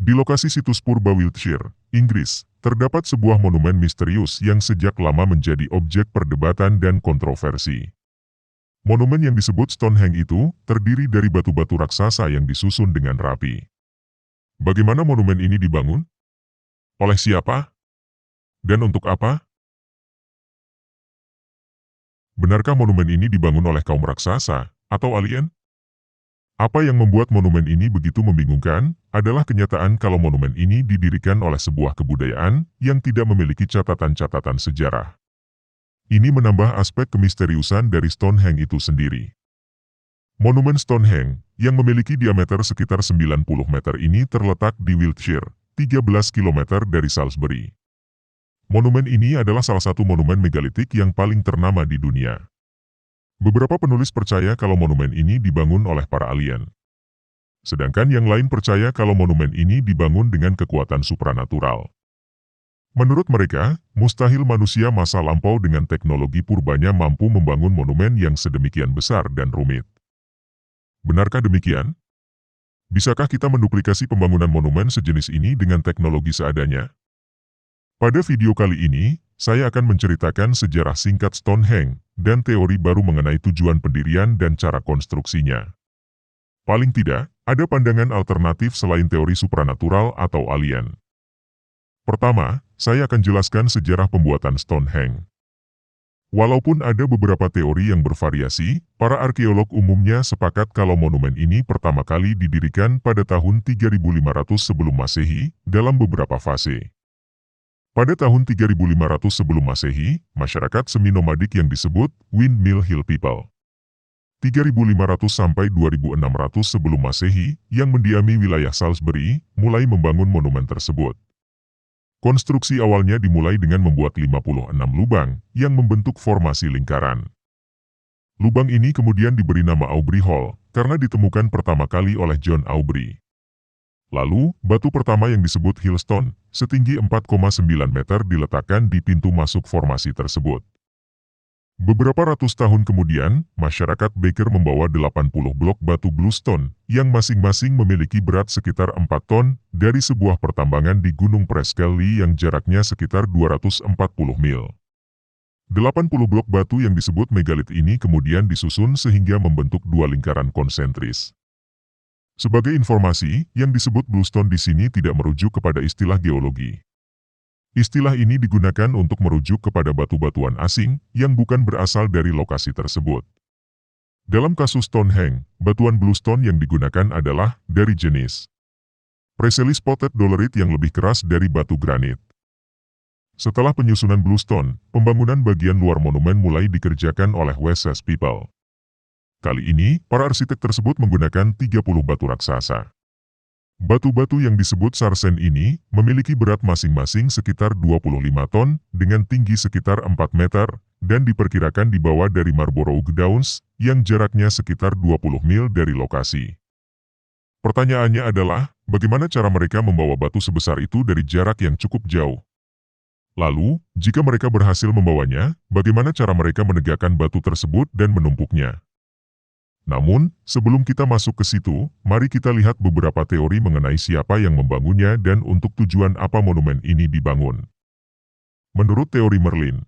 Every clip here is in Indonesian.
Di lokasi situs purba Wiltshire, Inggris, terdapat sebuah monumen misterius yang sejak lama menjadi objek perdebatan dan kontroversi. Monumen yang disebut Stonehenge itu terdiri dari batu-batu raksasa yang disusun dengan rapi. Bagaimana monumen ini dibangun? Oleh siapa? Dan untuk apa? Benarkah monumen ini dibangun oleh kaum raksasa atau alien? Apa yang membuat monumen ini begitu membingungkan adalah kenyataan kalau monumen ini didirikan oleh sebuah kebudayaan yang tidak memiliki catatan-catatan sejarah. Ini menambah aspek kemisteriusan dari Stonehenge itu sendiri. Monumen Stonehenge, yang memiliki diameter sekitar 90 meter ini terletak di Wiltshire, 13 km dari Salisbury. Monumen ini adalah salah satu monumen megalitik yang paling ternama di dunia. Beberapa penulis percaya kalau monumen ini dibangun oleh para alien. Sedangkan yang lain percaya kalau monumen ini dibangun dengan kekuatan supranatural. Menurut mereka, mustahil manusia masa lampau dengan teknologi purbanya mampu membangun monumen yang sedemikian besar dan rumit. Benarkah demikian? Bisakah kita menduplikasi pembangunan monumen sejenis ini dengan teknologi seadanya? Pada video kali ini, saya akan menceritakan sejarah singkat Stonehenge dan teori baru mengenai tujuan pendirian dan cara konstruksinya. Paling tidak, ada pandangan alternatif selain teori supranatural atau alien. Pertama, saya akan jelaskan sejarah pembuatan Stonehenge. Walaupun ada beberapa teori yang bervariasi, para arkeolog umumnya sepakat kalau monumen ini pertama kali didirikan pada tahun 3500 sebelum Masehi dalam beberapa fase. Pada tahun 3500 sebelum Masehi, masyarakat semi-nomadik yang disebut Windmill Hill People. 3500 sampai 2600 sebelum Masehi, yang mendiami wilayah Salisbury, mulai membangun monumen tersebut. Konstruksi awalnya dimulai dengan membuat 56 lubang, yang membentuk formasi lingkaran. Lubang ini kemudian diberi nama Aubrey Hall, karena ditemukan pertama kali oleh John Aubrey. Lalu, batu pertama yang disebut Hillstone, setinggi 4,9 meter diletakkan di pintu masuk formasi tersebut. Beberapa ratus tahun kemudian, masyarakat Baker membawa 80 blok batu bluestone, yang masing-masing memiliki berat sekitar 4 ton, dari sebuah pertambangan di Gunung Preskelly yang jaraknya sekitar 240 mil. 80 blok batu yang disebut megalit ini kemudian disusun sehingga membentuk dua lingkaran konsentris. Sebagai informasi, yang disebut bluestone di sini tidak merujuk kepada istilah geologi. Istilah ini digunakan untuk merujuk kepada batu-batuan asing yang bukan berasal dari lokasi tersebut. Dalam kasus Stonehenge, batuan bluestone yang digunakan adalah dari jenis Preseli Spotted Dolerite yang lebih keras dari batu granit. Setelah penyusunan bluestone, pembangunan bagian luar monumen mulai dikerjakan oleh Wessex People. Kali ini, para arsitek tersebut menggunakan 30 batu raksasa. Batu-batu yang disebut sarsen ini memiliki berat masing-masing sekitar 25 ton dengan tinggi sekitar 4 meter dan diperkirakan dibawa dari Marlborough Downs yang jaraknya sekitar 20 mil dari lokasi. Pertanyaannya adalah, bagaimana cara mereka membawa batu sebesar itu dari jarak yang cukup jauh? Lalu, jika mereka berhasil membawanya, bagaimana cara mereka menegakkan batu tersebut dan menumpuknya? Namun, sebelum kita masuk ke situ, mari kita lihat beberapa teori mengenai siapa yang membangunnya dan untuk tujuan apa monumen ini dibangun. Menurut teori Merlin,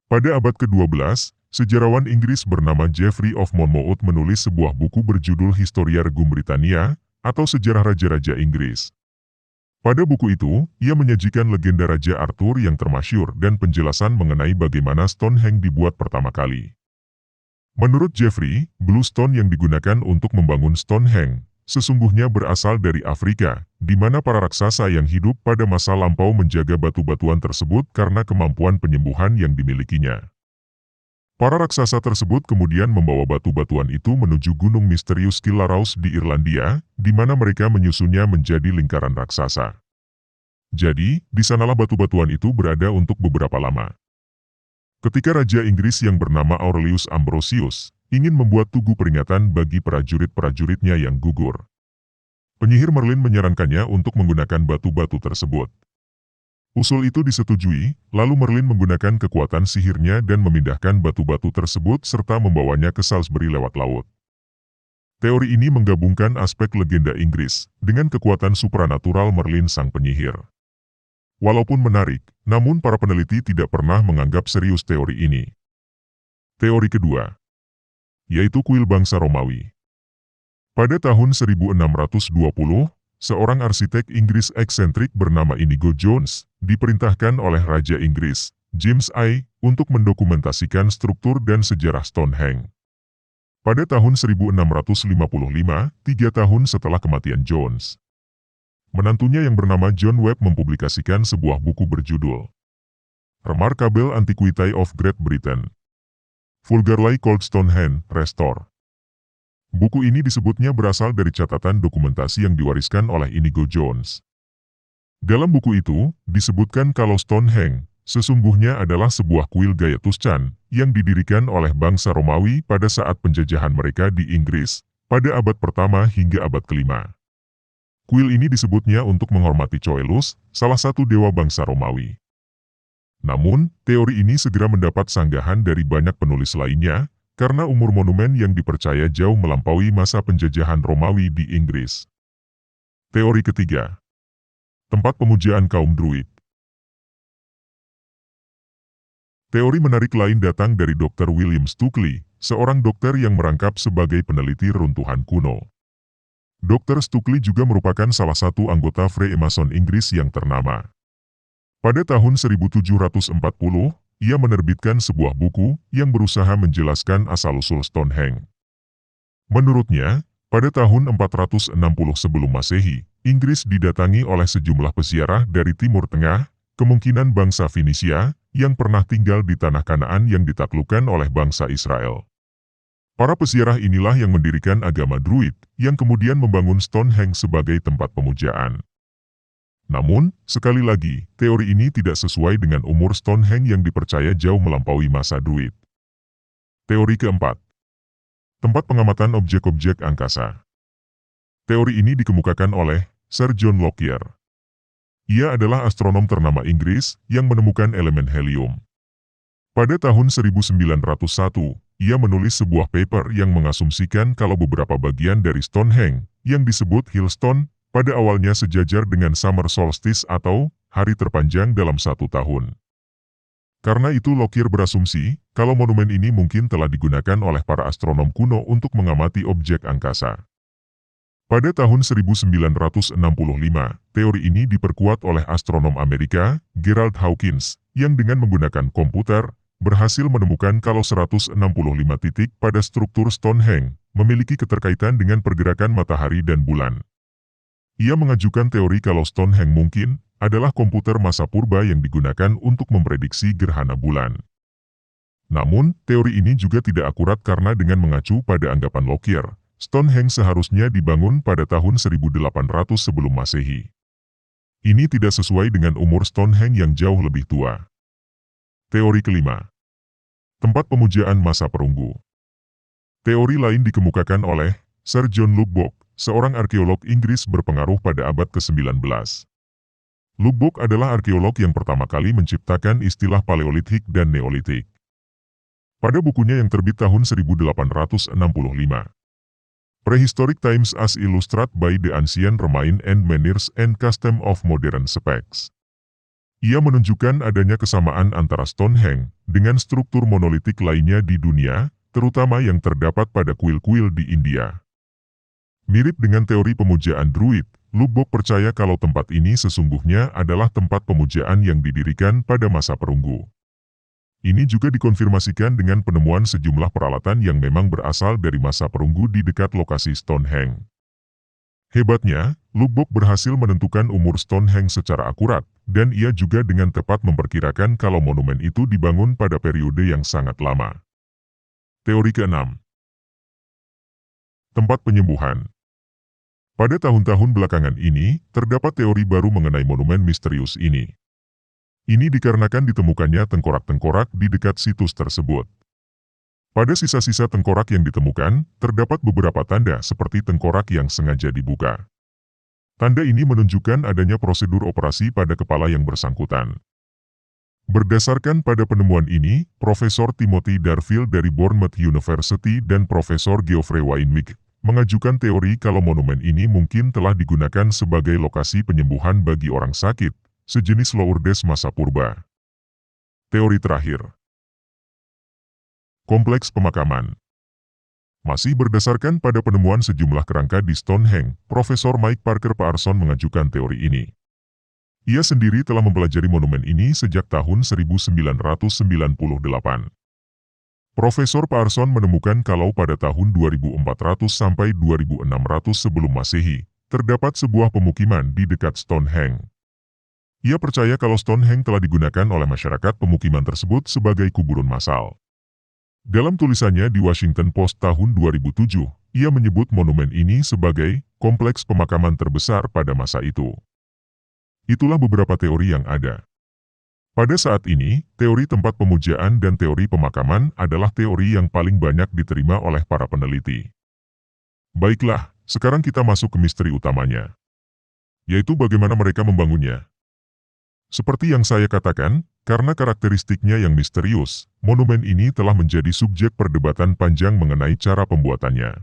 pada abad ke-12, sejarawan Inggris bernama Geoffrey of Monmouth menulis sebuah buku berjudul Historia Regum Britannia, atau Sejarah Raja-Raja Inggris. Pada buku itu, ia menyajikan legenda Raja Arthur yang termasyur dan penjelasan mengenai bagaimana Stonehenge dibuat pertama kali. Menurut Geoffrey, bluestone yang digunakan untuk membangun Stonehenge sesungguhnya berasal dari Afrika, di mana para raksasa yang hidup pada masa lampau menjaga batu-batuan tersebut karena kemampuan penyembuhan yang dimilikinya. Para raksasa tersebut kemudian membawa batu-batuan itu menuju gunung misterius Killarnow's di Irlandia, di mana mereka menyusunnya menjadi lingkaran raksasa. Jadi, di sanalah batu-batuan itu berada untuk beberapa lama. Ketika Raja Inggris yang bernama Aurelius Ambrosius ingin membuat tugu peringatan bagi prajurit-prajuritnya yang gugur, penyihir Merlin menyarankannya untuk menggunakan batu-batu tersebut. Usul itu disetujui, lalu Merlin menggunakan kekuatan sihirnya dan memindahkan batu-batu tersebut serta membawanya ke Salisbury lewat laut. Teori ini menggabungkan aspek legenda Inggris dengan kekuatan supranatural Merlin sang penyihir. Walaupun menarik, namun para peneliti tidak pernah menganggap serius teori ini. Teori kedua, yaitu kuil bangsa Romawi. Pada tahun 1620, seorang arsitek Inggris eksentrik bernama Inigo Jones diperintahkan oleh Raja Inggris, James I, untuk mendokumentasikan struktur dan sejarah Stonehenge. Pada tahun 1655, 3 tahun setelah kematian Jones, menantunya yang bernama John Webb mempublikasikan sebuah buku berjudul Remarkable Antiquity of Great Britain, vulgarly called Stonehenge Restored. Buku ini disebutnya berasal dari catatan dokumentasi yang diwariskan oleh Inigo Jones. Dalam buku itu, disebutkan kalau Stonehenge sesungguhnya adalah sebuah kuil gaya Tuscan yang didirikan oleh bangsa Romawi pada saat penjajahan mereka di Inggris pada abad pertama hingga abad kelima. Kuil ini disebutnya untuk menghormati Coelus, salah satu dewa bangsa Romawi. Namun, teori ini segera mendapat sanggahan dari banyak penulis lainnya karena umur monumen yang dipercaya jauh melampaui masa penjajahan Romawi di Inggris. Teori ketiga, tempat pemujaan kaum Druid. Teori menarik lain datang dari Dr. William Stukeley, seorang dokter yang merangkap sebagai peneliti reruntuhan kuno. Dr. Stukeley juga merupakan salah satu anggota Freemason Inggris yang ternama. Pada tahun 1740, ia menerbitkan sebuah buku yang berusaha menjelaskan asal-usul Stonehenge. Menurutnya, pada tahun 460 sebelum Masehi, Inggris didatangi oleh sejumlah peziarah dari Timur Tengah, kemungkinan bangsa Finisia, yang pernah tinggal di tanah Kanaan yang ditaklukkan oleh bangsa Israel. Para peziarah inilah yang mendirikan agama Druid, yang kemudian membangun Stonehenge sebagai tempat pemujaan. Namun, sekali lagi, teori ini tidak sesuai dengan umur Stonehenge yang dipercaya jauh melampaui masa Druid. Teori keempat, tempat pengamatan objek-objek angkasa. Teori ini dikemukakan oleh Sir John Lockyer. Ia adalah astronom ternama Inggris yang menemukan elemen helium. Pada tahun 1901, ia menulis sebuah paper yang mengasumsikan kalau beberapa bagian dari Stonehenge, yang disebut Hillstone, pada awalnya sejajar dengan summer solstice atau hari terpanjang dalam 1 tahun. Karena itu Lockyer berasumsi, kalau monumen ini mungkin telah digunakan oleh para astronom kuno untuk mengamati objek angkasa. Pada tahun 1965, teori ini diperkuat oleh astronom Amerika, Gerald Hawkins, yang dengan menggunakan komputer, berhasil menemukan kalau 165 titik pada struktur Stonehenge memiliki keterkaitan dengan pergerakan matahari dan bulan. Ia mengajukan teori kalau Stonehenge mungkin adalah komputer masa purba yang digunakan untuk memprediksi gerhana bulan. Namun, teori ini juga tidak akurat karena dengan mengacu pada anggapan Lockyer, Stonehenge seharusnya dibangun pada tahun 1800 sebelum Masehi. Ini tidak sesuai dengan umur Stonehenge yang jauh lebih tua. Teori kelima, tempat pemujaan masa perunggu. Teori lain dikemukakan oleh Sir John Lubbock, seorang arkeolog Inggris berpengaruh pada abad ke-19. Lubbock adalah arkeolog yang pertama kali menciptakan istilah Paleolitik dan Neolitik. Pada bukunya yang terbit tahun 1865, Prehistoric Times as Illustrated by the Ancient Remains and Manners and Customs of Modern Specs. Ia menunjukkan adanya kesamaan antara Stonehenge dengan struktur monolitik lainnya di dunia, terutama yang terdapat pada kuil-kuil di India. Mirip dengan teori pemujaan Druid, Lubbock percaya kalau tempat ini sesungguhnya adalah tempat pemujaan yang didirikan pada masa perunggu. Ini juga dikonfirmasikan dengan penemuan sejumlah peralatan yang memang berasal dari masa perunggu di dekat lokasi Stonehenge. Hebatnya, Lubbock berhasil menentukan umur Stonehenge secara akurat, dan ia juga dengan tepat memperkirakan kalau monumen itu dibangun pada periode yang sangat lama. Teori keenam, tempat penyembuhan. Pada tahun-tahun belakangan ini, terdapat teori baru mengenai monumen misterius ini. Ini dikarenakan ditemukannya tengkorak-tengkorak di dekat situs tersebut. Pada sisa-sisa tengkorak yang ditemukan, terdapat beberapa tanda seperti tengkorak yang sengaja dibuka. Tanda ini menunjukkan adanya prosedur operasi pada kepala yang bersangkutan. Berdasarkan pada penemuan ini, Profesor Timothy Darfield dari Bournemouth University dan Profesor Geoffrey Wainwright mengajukan teori kalau monumen ini mungkin telah digunakan sebagai lokasi penyembuhan bagi orang sakit, sejenis Lourdes masa purba. Teori terakhir. Kompleks pemakaman. Masih berdasarkan pada penemuan sejumlah kerangka di Stonehenge, Profesor Mike Parker Paarson mengajukan teori ini. Ia sendiri telah mempelajari monumen ini sejak tahun 1998. Profesor Paarson menemukan kalau pada tahun 2400 sampai 2600 sebelum Masehi, terdapat sebuah pemukiman di dekat Stonehenge. Ia percaya kalau Stonehenge telah digunakan oleh masyarakat pemukiman tersebut sebagai kuburan massal. Dalam tulisannya di Washington Post tahun 2007, ia menyebut monumen ini sebagai kompleks pemakaman terbesar pada masa itu. Itulah beberapa teori yang ada. Pada saat ini, teori tempat pemujaan dan teori pemakaman adalah teori yang paling banyak diterima oleh para peneliti. Baiklah, sekarang kita masuk ke misteri utamanya, yaitu bagaimana mereka membangunnya. Seperti yang saya katakan, karena karakteristiknya yang misterius, monumen ini telah menjadi subjek perdebatan panjang mengenai cara pembuatannya.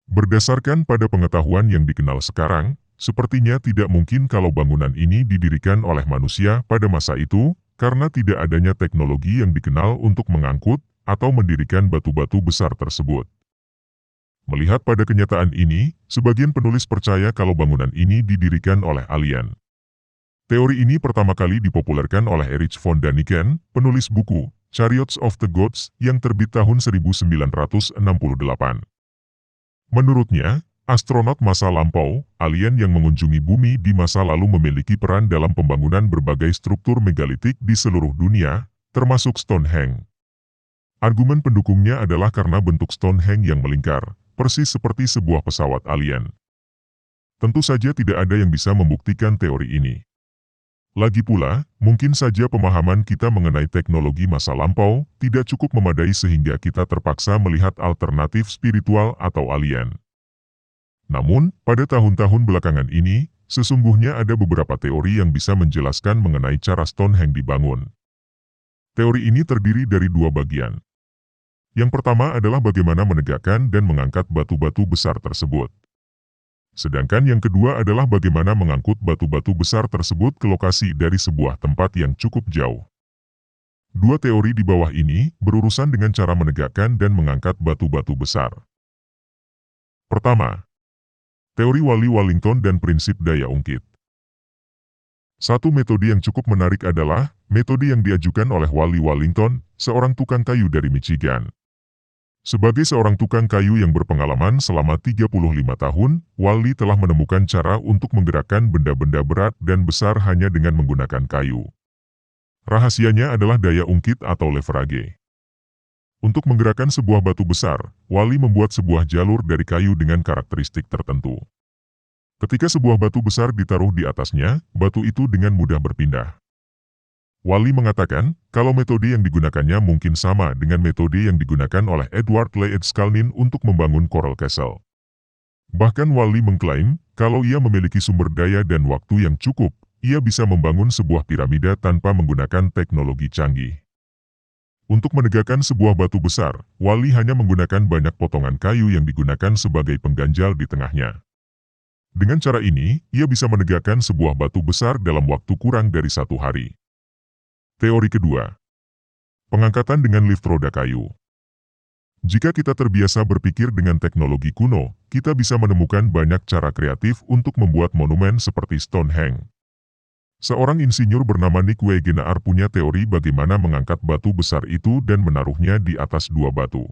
Berdasarkan pada pengetahuan yang dikenal sekarang, sepertinya tidak mungkin kalau bangunan ini didirikan oleh manusia pada masa itu, karena tidak adanya teknologi yang dikenal untuk mengangkut atau mendirikan batu-batu besar tersebut. Melihat pada kenyataan ini, sebagian penulis percaya kalau bangunan ini didirikan oleh alien. Teori ini pertama kali dipopulerkan oleh Erich von Däniken, penulis buku Chariots of the Gods yang terbit tahun 1968. Menurutnya, astronot masa lampau, alien yang mengunjungi bumi di masa lalu memiliki peran dalam pembangunan berbagai struktur megalitik di seluruh dunia, termasuk Stonehenge. Argumen pendukungnya adalah karena bentuk Stonehenge yang melingkar, persis seperti sebuah pesawat alien. Tentu saja tidak ada yang bisa membuktikan teori ini. Lagi pula, mungkin saja pemahaman kita mengenai teknologi masa lampau tidak cukup memadai sehingga kita terpaksa melihat alternatif spiritual atau alien. Namun, pada tahun-tahun belakangan ini, sesungguhnya ada beberapa teori yang bisa menjelaskan mengenai cara Stonehenge dibangun. Teori ini terdiri dari dua bagian. Yang pertama adalah bagaimana menegakkan dan mengangkat batu-batu besar tersebut. Sedangkan yang kedua adalah bagaimana mengangkut batu-batu besar tersebut ke lokasi dari sebuah tempat yang cukup jauh. Dua teori di bawah ini berurusan dengan cara menegakkan dan mengangkat batu-batu besar. Pertama, teori Wally Wallington dan prinsip daya ungkit. Satu metode yang cukup menarik adalah metode yang diajukan oleh Wally Wallington, seorang tukang kayu dari Michigan. Sebagai seorang tukang kayu yang berpengalaman selama 35 tahun, Wally telah menemukan cara untuk menggerakkan benda-benda berat dan besar hanya dengan menggunakan kayu. Rahasianya adalah daya ungkit atau leverage. Untuk menggerakkan sebuah batu besar, Wally membuat sebuah jalur dari kayu dengan karakteristik tertentu. Ketika sebuah batu besar ditaruh di atasnya, batu itu dengan mudah berpindah. Wally mengatakan, kalau metode yang digunakannya mungkin sama dengan metode yang digunakan oleh Edward Leedskalnin untuk membangun Coral Castle. Bahkan Wally mengklaim, kalau ia memiliki sumber daya dan waktu yang cukup, ia bisa membangun sebuah piramida tanpa menggunakan teknologi canggih. Untuk menegakkan sebuah batu besar, Wally hanya menggunakan banyak potongan kayu yang digunakan sebagai pengganjal di tengahnya. Dengan cara ini, ia bisa menegakkan sebuah batu besar dalam waktu kurang dari 1 hari. Teori kedua, pengangkatan dengan lift roda kayu. Jika kita terbiasa berpikir dengan teknologi kuno, kita bisa menemukan banyak cara kreatif untuk membuat monumen seperti Stonehenge. Seorang insinyur bernama Nick Wegener punya teori bagaimana mengangkat batu besar itu dan menaruhnya di atas dua batu.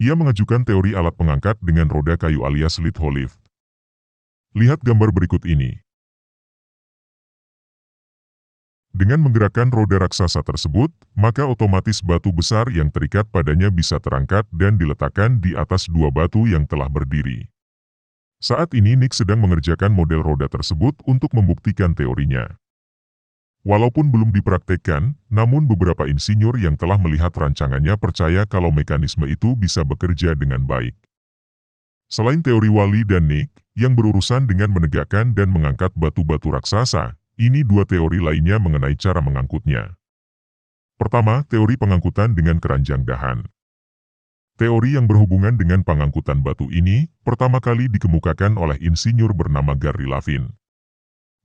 Ia mengajukan teori alat pengangkat dengan roda kayu alias litho lift. Lihat gambar berikut ini. Dengan menggerakkan roda raksasa tersebut, maka otomatis batu besar yang terikat padanya bisa terangkat dan diletakkan di atas dua batu yang telah berdiri. Saat ini Nick sedang mengerjakan model roda tersebut untuk membuktikan teorinya. Walaupun belum dipraktekkan, namun beberapa insinyur yang telah melihat rancangannya percaya kalau mekanisme itu bisa bekerja dengan baik. Selain teori Wally dan Nick, yang berurusan dengan menegakkan dan mengangkat batu-batu raksasa, ini dua teori lainnya mengenai cara mengangkutnya. Pertama, teori pengangkutan dengan keranjang dahan. Teori yang berhubungan dengan pengangkutan batu ini pertama kali dikemukakan oleh insinyur bernama Gary Lavin.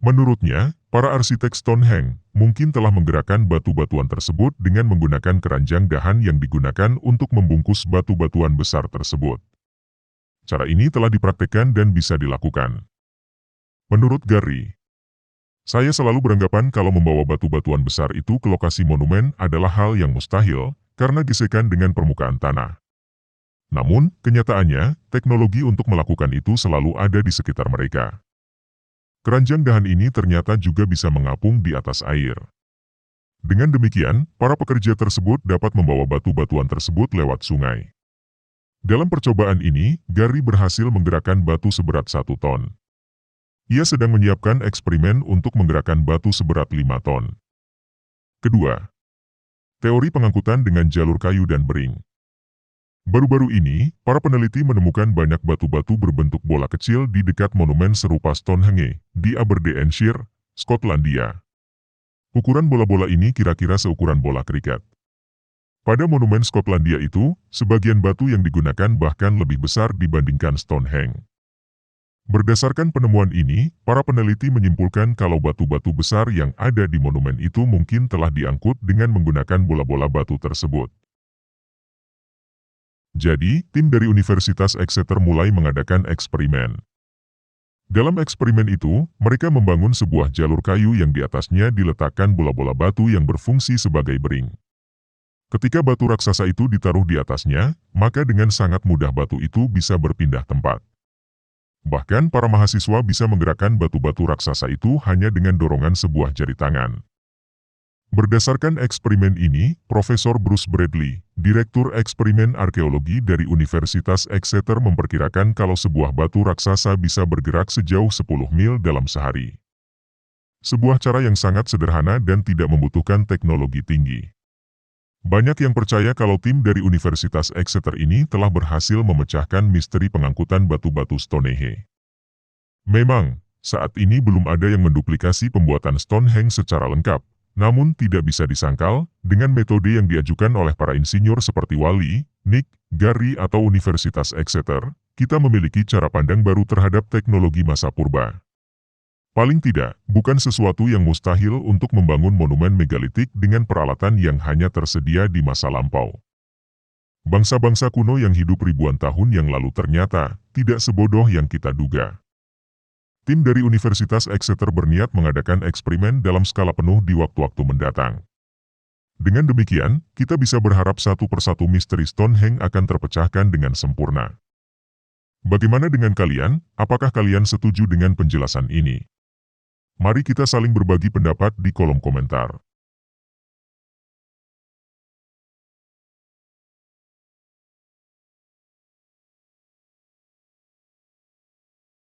Menurutnya, para arsitek Stonehenge mungkin telah menggerakkan batu-batuan tersebut dengan menggunakan keranjang dahan yang digunakan untuk membungkus batu-batuan besar tersebut. Cara ini telah dipraktekkan dan bisa dilakukan. Menurut Gary, saya selalu beranggapan kalau membawa batu-batuan besar itu ke lokasi monumen adalah hal yang mustahil karena gesekan dengan permukaan tanah. Namun, kenyataannya, teknologi untuk melakukan itu selalu ada di sekitar mereka. Keranjang dahan ini ternyata juga bisa mengapung di atas air. Dengan demikian, para pekerja tersebut dapat membawa batu-batuan tersebut lewat sungai. Dalam percobaan ini, Gary berhasil menggerakkan batu seberat 1 ton. Ia sedang menyiapkan eksperimen untuk menggerakkan batu seberat 5 ton. Kedua, teori pengangkutan dengan jalur kayu dan bering. Baru-baru ini, para peneliti menemukan banyak batu-batu berbentuk bola kecil di dekat monumen serupa Stonehenge di Aberdeenshire, Skotlandia. Ukuran bola-bola ini kira-kira seukuran bola kriket. Pada monumen Skotlandia itu, sebagian batu yang digunakan bahkan lebih besar dibandingkan Stonehenge. Berdasarkan penemuan ini, para peneliti menyimpulkan kalau batu-batu besar yang ada di monumen itu mungkin telah diangkut dengan menggunakan bola-bola batu tersebut. Jadi, tim dari Universitas Exeter mulai mengadakan eksperimen. Dalam eksperimen itu, mereka membangun sebuah jalur kayu yang di atasnya diletakkan bola-bola batu yang berfungsi sebagai bering. Ketika batu raksasa itu ditaruh di atasnya, maka dengan sangat mudah batu itu bisa berpindah tempat. Bahkan para mahasiswa bisa menggerakkan batu-batu raksasa itu hanya dengan dorongan sebuah jari tangan. Berdasarkan eksperimen ini, Profesor Bruce Bradley, Direktur Eksperimen Arkeologi dari Universitas Exeter memperkirakan kalau sebuah batu raksasa bisa bergerak sejauh 10 mil dalam sehari. Sebuah cara yang sangat sederhana dan tidak membutuhkan teknologi tinggi. Banyak yang percaya kalau tim dari Universitas Exeter ini telah berhasil memecahkan misteri pengangkutan batu-batu Stonehenge. Memang, saat ini belum ada yang menduplikasi pembuatan Stonehenge secara lengkap. Namun tidak bisa disangkal, dengan metode yang diajukan oleh para insinyur seperti Wally, Nick, Gary atau Universitas Exeter, kita memiliki cara pandang baru terhadap teknologi masa purba. Paling tidak, bukan sesuatu yang mustahil untuk membangun monumen megalitik dengan peralatan yang hanya tersedia di masa lampau. Bangsa-bangsa kuno yang hidup ribuan tahun yang lalu ternyata tidak sebodoh yang kita duga. Tim dari Universitas Exeter berniat mengadakan eksperimen dalam skala penuh di waktu-waktu mendatang. Dengan demikian, kita bisa berharap satu persatu misteri Stonehenge akan terpecahkan dengan sempurna. Bagaimana dengan kalian? Apakah kalian setuju dengan penjelasan ini? Mari kita saling berbagi pendapat di kolom komentar.